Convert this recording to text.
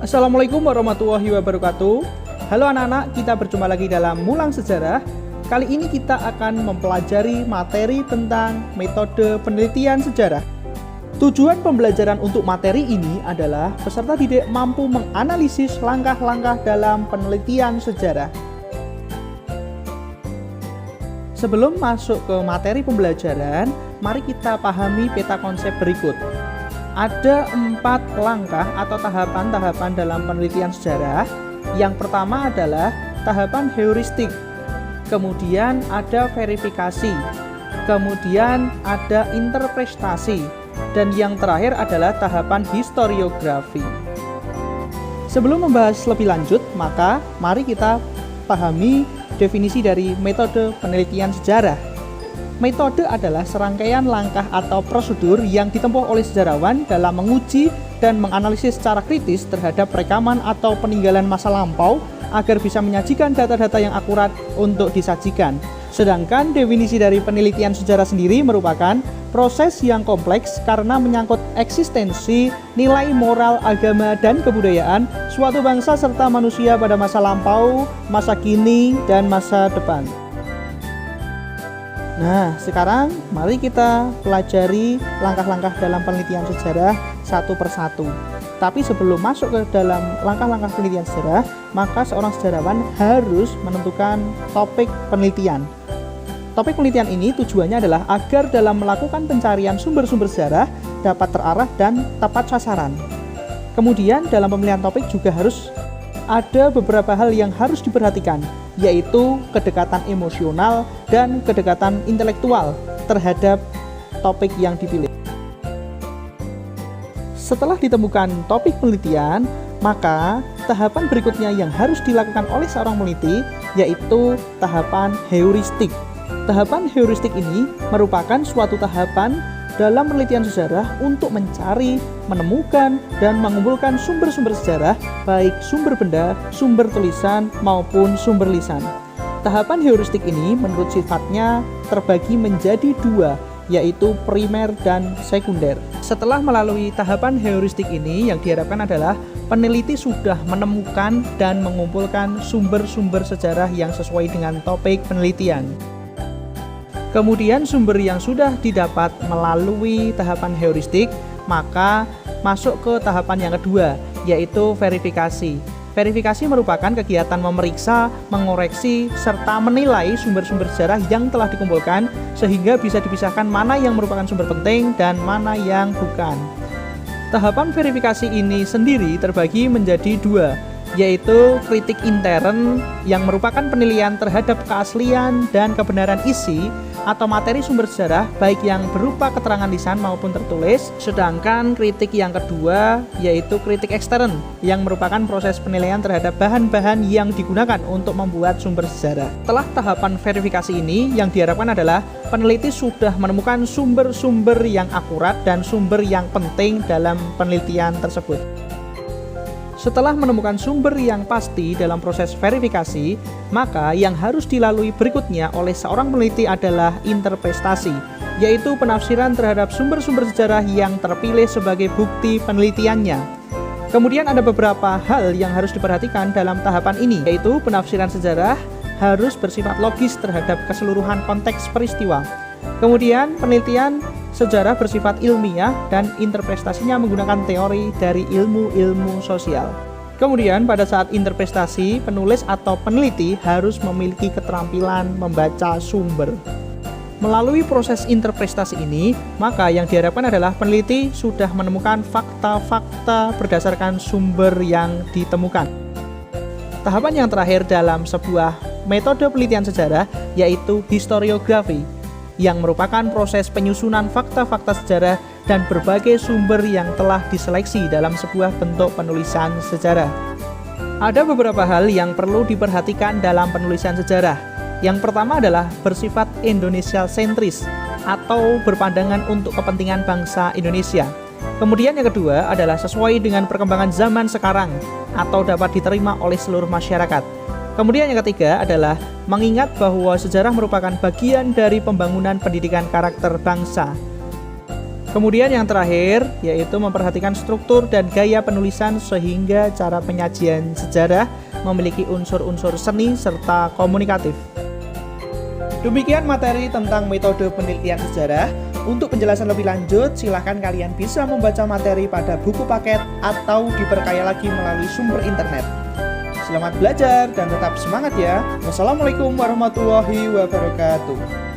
Assalamualaikum warahmatullahi wabarakatuh. Halo anak-anak, kita berjumpa lagi dalam Mulang Sejarah. Kali ini kita akan mempelajari materi tentang metode penelitian sejarah. Tujuan pembelajaran untuk materi ini adalah peserta didik mampu menganalisis langkah-langkah dalam penelitian sejarah. Sebelum masuk ke materi pembelajaran, mari kita pahami peta konsep berikut. Ada 4 langkah atau tahapan-tahapan dalam penelitian sejarah. Yang pertama adalah tahapan heuristik, kemudian ada verifikasi, kemudian ada interpretasi, dan yang terakhir adalah tahapan historiografi. Sebelum membahas lebih lanjut, maka mari kita pahami definisi dari metode penelitian sejarah. Metode adalah serangkaian langkah atau prosedur yang ditempuh oleh sejarawan dalam menguji dan menganalisis secara kritis terhadap rekaman atau peninggalan masa lampau agar bisa menyajikan data-data yang akurat untuk disajikan. Sedangkan definisi dari penelitian sejarah sendiri merupakan proses yang kompleks karena menyangkut eksistensi, nilai moral, agama, dan kebudayaan suatu bangsa serta manusia pada masa lampau, masa kini, dan masa depan. Nah, sekarang mari kita pelajari langkah-langkah dalam penelitian sejarah satu persatu. Tapi sebelum masuk ke dalam langkah-langkah penelitian sejarah, maka seorang sejarawan harus menentukan topik penelitian. Topik penelitian ini tujuannya adalah agar dalam melakukan pencarian sumber-sumber sejarah dapat terarah dan tepat sasaran. Kemudian dalam pemilihan topik juga harus ada beberapa hal yang harus diperhatikan, yaitu kedekatan emosional dan kedekatan intelektual terhadap topik yang dipilih. Setelah ditemukan topik penelitian, maka tahapan berikutnya yang harus dilakukan oleh seorang peneliti yaitu tahapan heuristik. Tahapan heuristik ini merupakan suatu tahapan dalam penelitian sejarah untuk mencari, menemukan, dan mengumpulkan sumber-sumber sejarah, baik sumber benda, sumber tulisan, maupun sumber lisan. Tahapan heuristik ini menurut sifatnya terbagi menjadi 2, yaitu primer dan sekunder. Setelah melalui tahapan heuristik ini, yang diharapkan adalah peneliti sudah menemukan dan mengumpulkan sumber-sumber sejarah yang sesuai dengan topik penelitian. Kemudian sumber yang sudah didapat melalui tahapan heuristik, maka masuk ke tahapan yang kedua, yaitu verifikasi. Verifikasi merupakan kegiatan memeriksa, mengoreksi, serta menilai sumber-sumber sejarah yang telah dikumpulkan sehingga bisa dipisahkan mana yang merupakan sumber penting dan mana yang bukan. Tahapan verifikasi ini sendiri terbagi menjadi 2, yaitu kritik intern yang merupakan penilaian terhadap keaslian dan kebenaran isi atau materi sumber sejarah baik yang berupa keterangan lisan maupun tertulis. Sedangkan kritik yang kedua yaitu kritik ekstern yang merupakan proses penilaian terhadap bahan-bahan yang digunakan untuk membuat sumber sejarah. Setelah tahapan verifikasi ini, yang diharapkan adalah peneliti sudah menemukan sumber-sumber yang akurat dan sumber yang penting dalam penelitian tersebut. Setelah menemukan sumber yang pasti dalam proses verifikasi, maka yang harus dilalui berikutnya oleh seorang peneliti adalah interpretasi, yaitu penafsiran terhadap sumber-sumber sejarah yang terpilih sebagai bukti penelitiannya. Kemudian ada beberapa hal yang harus diperhatikan dalam tahapan ini, yaitu penafsiran sejarah harus bersifat logis terhadap keseluruhan konteks peristiwa. Kemudian penelitian sejarah bersifat ilmiah dan interpretasinya menggunakan teori dari ilmu-ilmu sosial. Kemudian pada saat interpretasi, penulis atau peneliti harus memiliki keterampilan membaca sumber. Melalui proses interpretasi ini, maka yang diharapkan adalah peneliti sudah menemukan fakta-fakta berdasarkan sumber yang ditemukan. Tahapan yang terakhir dalam sebuah metode penelitian sejarah yaitu historiografi, yang merupakan proses penyusunan fakta-fakta sejarah dan berbagai sumber yang telah diseleksi dalam sebuah bentuk penulisan sejarah. Ada beberapa hal yang perlu diperhatikan dalam penulisan sejarah. Yang pertama adalah bersifat Indonesia sentris atau berpandangan untuk kepentingan bangsa Indonesia. Kemudian yang kedua adalah sesuai dengan perkembangan zaman sekarang atau dapat diterima oleh seluruh masyarakat. Kemudian yang ketiga adalah mengingat bahwa sejarah merupakan bagian dari pembangunan pendidikan karakter bangsa. Kemudian yang terakhir, yaitu memperhatikan struktur dan gaya penulisan sehingga cara penyajian sejarah memiliki unsur-unsur seni serta komunikatif. Demikian materi tentang metode penelitian sejarah. Untuk penjelasan lebih lanjut, silahkan kalian bisa membaca materi pada buku paket atau diperkaya lagi melalui sumber internet. Selamat belajar dan tetap semangat ya. Wassalamualaikum warahmatullahi wabarakatuh.